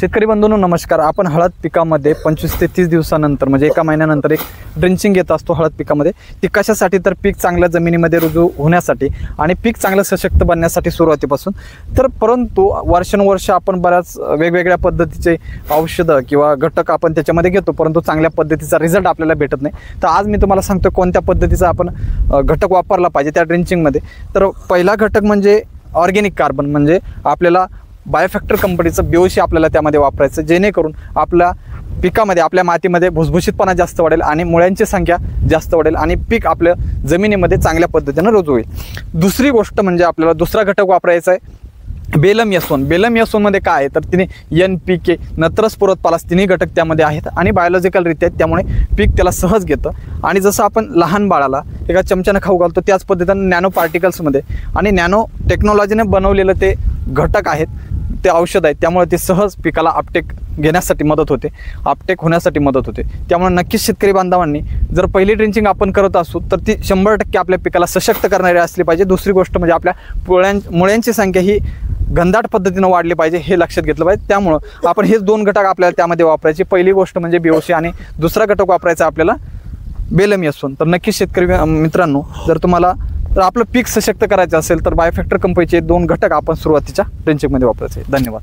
शेतकरी बंधूंनो नमस्कार। आपण हळद पिकामध्ये 25 ते 30 दिवसानंतर म्हणजे एका महिन्यानंतर एक ड्रिंचिंग घेत असतो हळद पिकामध्ये। ती कशासाठी तर पीक चांगल्या जमिनीमध्ये रुजू होण्यासाठी आणि पीक चांगलं सशक्त बनण्यासाठी सुरुवातीपासून। तर परंतु वर्षानुवर्ष आपण बऱ्याच वेगवेगळ्या पद्धतीचे औषधं किंवा घटक आपण त्याच्यामध्ये घेतो, परंतु चांगल्या पद्धतीचा रिझल्ट आपल्याला भेटत नाही। तर आज मी तुम्हाला सांगतो कोणत्या पद्धतीचा आपण घटक वापरला पाहिजे त्या ड्रिंचिंगमध्ये। तर पहिला घटक म्हणजे ऑर्गेनिक कार्बन, म्हणजे आपल्याला बायोफॅक्टर कंपनीचं BOC आपल्याला त्यामध्ये वापरायचं, जेणेकरून आपल्या पिकामध्ये आपल्या मातीमध्ये भुसभुशीतपणा जास्त वाढेल आणि मुळ्यांची संख्या जास्त वाढेल आणि पीक आपल्या जमिनीमध्ये चांगल्या पद्धतीनं रुजू होईल। दुसरी गोष्ट म्हणजे आपल्याला दुसरा घटक वापरायचा आहे बेलम यशवन। बेलम यशवनमध्ये काय आहे तर तिने NPK नत्रस पुरतपालास तिन्ही घटक त्यामध्ये आहेत आणि बायोलॉजिकल रित्या त्यामुळे पीक त्याला सहज घेतं। आणि जसं आपण लहान बाळाला एका चमच्यानं खाऊ घालतो त्याच पद्धतीनं नॅनो पार्टिकल्समध्ये आणि नॅनो टेक्नॉलॉजीने बनवलेलं ते घटक आहेत, ते औषध आहेत, त्यामुळे ते सहज पिकाला अपटेक घेण्यासाठी मदत होते, अपटेक होण्यासाठी मदत होते। त्यामुळे नक्कीच शेतकरी बांधवांनी जर पहिली ड्रिंचिंग आपण करत असू तर ती 100% आपल्या पिकाला सशक्त करणारी असली पाहिजे। दुसरी गोष्ट म्हणजे आपल्या मुळ्यांची संख्या ही घनदाट पद्धतीनं वाढली पाहिजे, हे लक्षात घेतलं पाहिजे। त्यामुळं आपण हेच दोन घटक आपल्याला त्यामध्ये वापरायचे। पहिली गोष्ट म्हणजे BOC आणि दुसरा घटक वापरायचा आपल्याला बेलम यशवन। तर नक्कीच शेतकरी मित्रांनो जर तुम्हाला तर आपलं पीक सशक्त करायचं असेल तर बायोफॅक्टर कंपनीचे दोन घटक आपण सुरुवातीच्या ड्रिंचिंगमध्ये वापरायचे। धन्यवाद।